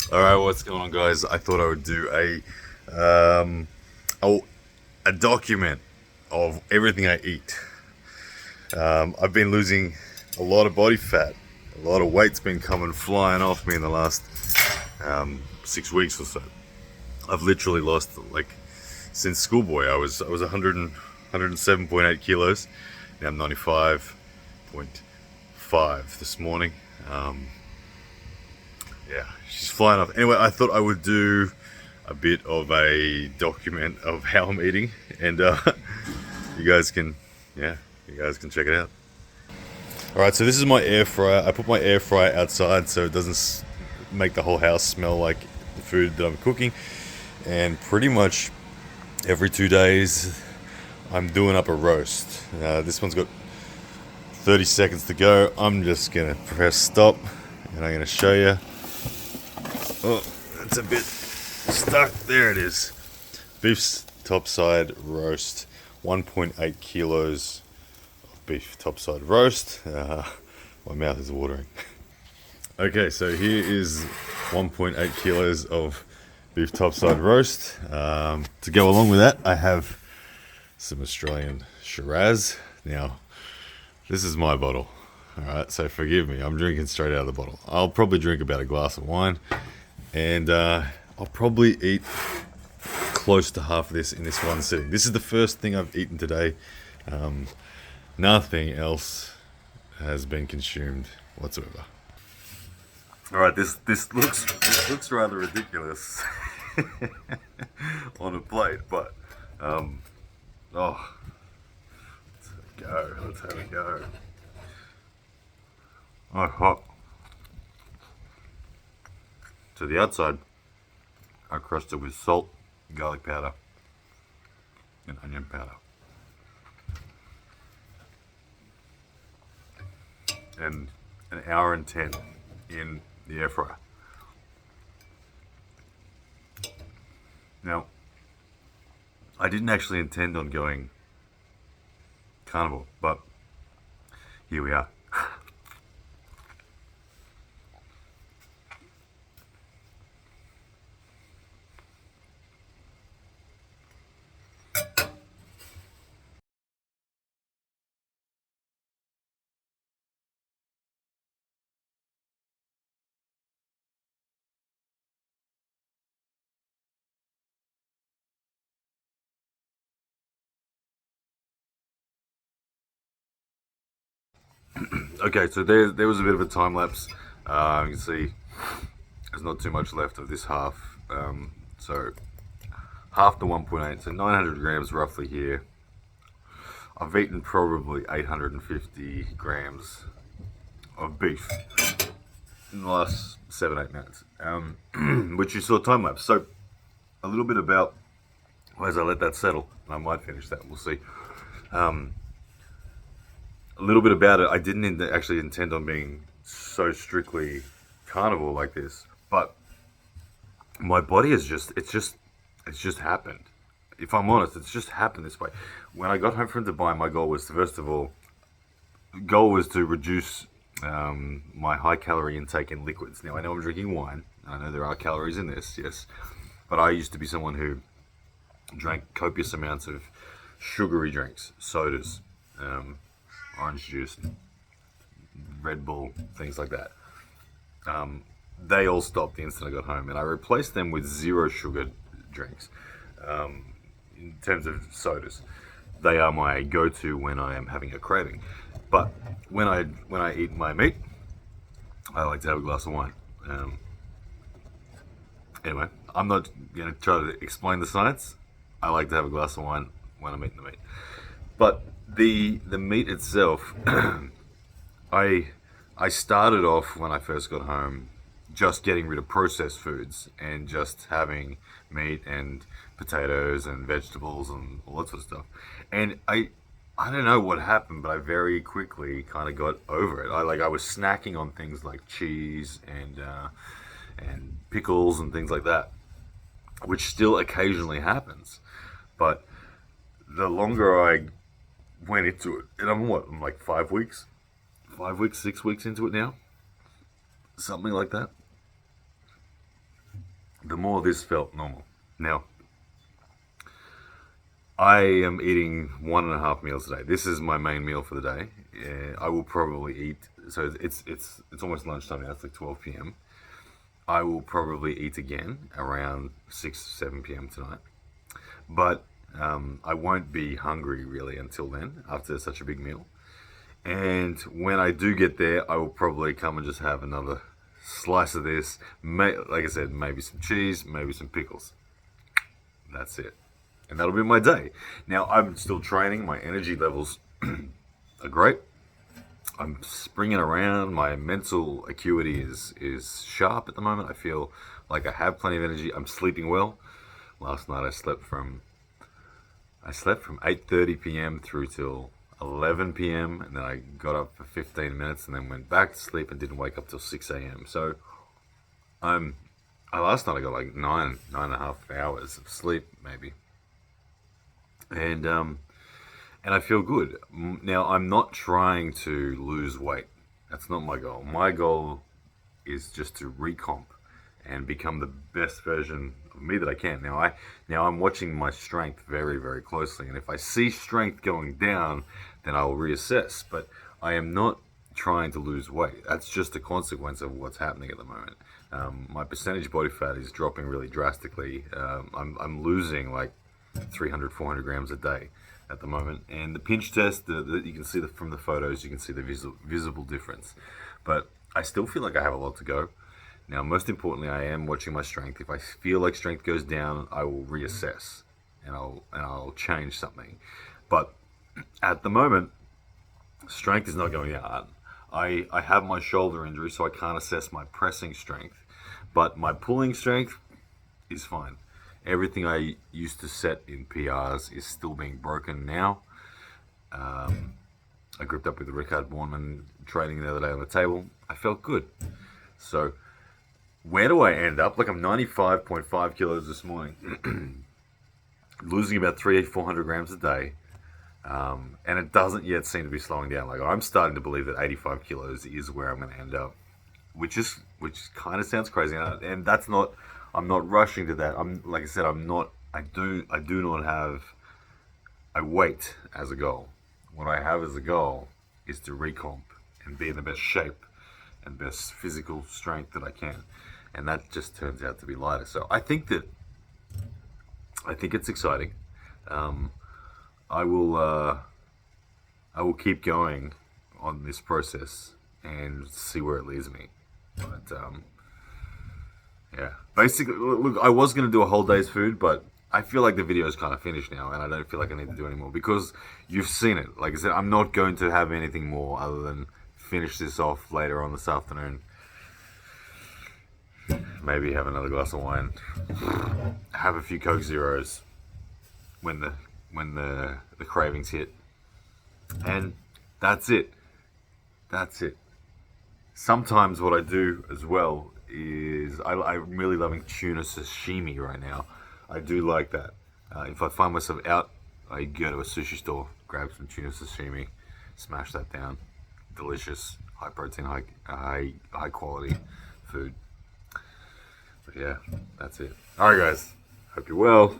All right, what's going on, guys? I thought I would do oh, a document of everything I eat. I've been losing a lot of body fat. A lot of weight's been coming flying off me in the last 6 weeks or so. I've literally lost like since schoolboy. I was 107.8 kilos. Now I'm 95.5 this morning. Um, yeah, she's flying off. Anyway, I thought I would do a bit of a document of how I'm eating, and you guys can, yeah, you guys can check it out. All right, so this is my air fryer. I put my air fryer outside so it doesn't make the whole house smell like the food that I'm cooking. And pretty much every 2 days, I'm doing up a roast. This one's got 30 seconds to go. I'm just gonna press stop, and I'm gonna show you. Oh, that's a bit stuck. There it is. Beef's topside roast. 1.8 kilos of beef topside roast. My mouth is watering. Okay, so here is 1.8 kilos of beef topside roast. To go along with that, I have some Australian Shiraz. Now, this is my bottle. All right, so forgive me. I'm drinking straight out of the bottle. I'll probably drink about a glass of wine, and I'll probably eat close to half of this in this one sitting. This is the first thing I've eaten today. Nothing else has been consumed whatsoever. All right, this looks rather ridiculous on a plate, but oh, let's have a go. Oh, hot. To the outside, I crust it with salt, garlic powder, and onion powder. And an hour and 10 in the air fryer. Now, I didn't actually intend on going carnivore, but here we are. Okay, so there was a bit of a time lapse. You can see there's not too much left of this half. So half the 1.8, so 900 grams roughly here. I've eaten probably 850 grams of beef in the last 7-8 minutes, which you saw time lapse. So a little bit about, as I let that settle, and I might finish that. We'll see. A little bit about it. I didn't actually intend on being so strictly carnivore like this, but my body is it's just happened. If I'm honest, it's just happened this way. When I got home from Dubai, my goal was to, first of all, reduce my high calorie intake in liquids. Now I know I'm drinking wine. I know there are calories in this, yes, but I used to be someone who drank copious amounts of sugary drinks, sodas, orange juice, Red Bull, things like that. They all stopped the instant I got home, and I replaced them with zero sugar drinks. In terms of sodas, they are my go-to when I am having a craving. But when I eat my meat, I like to have a glass of wine. Anyway, I'm not going to try to explain the science. I like to have a glass of wine when I'm eating the meat. But the meat itself, I started off when I first got home just getting rid of processed foods and just having meat and potatoes and vegetables and all that sort of stuff. And I don't know what happened, but I very quickly kind of got over it. I was snacking on things like cheese and pickles and things like that, which still occasionally happens. But the longer I went into it, and I'm like 5 weeks, 6 weeks into it now, something like that. the more this felt normal. Now, I am eating 1.5 meals a day. This is my main meal for the day. I will probably eat. So it's almost lunchtime now. It's like 12 p.m. I will probably eat again around 6-7 p.m. tonight. But I won't be hungry really until then, after such a big meal. And when I do get there, I will probably come and just have another slice of this. Like I said, maybe some cheese, maybe some pickles. That's it. And that'll be my day. Now, I'm still training. My energy levels are great. I'm springing around. My mental acuity is sharp at the moment. I feel like I have plenty of energy. I'm sleeping well. Last night I slept from 8:30 p.m. through till 11 p.m. and then I got up for 15 minutes and then went back to sleep and didn't wake up till 6 a.m. So last night I got like 9.5 hours of sleep maybe. And I feel good. Now, I'm not trying to lose weight. That's not my goal. My goal is just to recomp and become the best version of me that I can. Now I'm watching my strength very, very closely, and if I see strength going down, then I will reassess. But I am not trying to lose weight. That's just a consequence of what's happening at the moment. My percentage body fat is dropping really drastically. I'm losing like 300, 400 grams a day at the moment, and the pinch test, you can see from the photos, you can see the visible difference. But I still feel like I have a lot to go. Now, most importantly, I am watching my strength. If I feel like strength goes down, I will reassess and I'll change something. But at the moment, strength is not going down. I have my shoulder injury, so I can't assess my pressing strength, but my pulling strength is fine. Everything I used to set in PRs is still being broken now. I gripped up with Richard Bornman training the other day on the table. I felt good. So where do I end up? Like, I'm 95.5 kilos this morning, losing about 300-400 grams a day. And it doesn't yet seem to be slowing down. Like, I'm starting to believe that 85 kilos is where I'm going to end up, which kind of sounds crazy. And that's not, I'm not rushing to that. Like I said, I do not have a weight as a goal. What I have as a goal is to recomp and be in the best shape and best physical strength that I can. And that just turns out to be lighter. So I think it's exciting. I will keep going on this process and see where it leads me. But yeah, basically, look, I was going to do a whole day's food, but I feel like the video is kind of finished now, and I don't feel like I need to do any more because you've seen it. Like I said, I'm not going to have anything more other than finish this off later on this afternoon. Maybe have another glass of wine, have a few Coke Zeros when the cravings hit, and that's it. Sometimes what I do as well is I'm really loving tuna sashimi right now. I do like that. If I find myself out, I go to a sushi store, grab some tuna sashimi, smash that down. Delicious, high protein, high quality food. But yeah, that's it. Alright guys, hope you're well.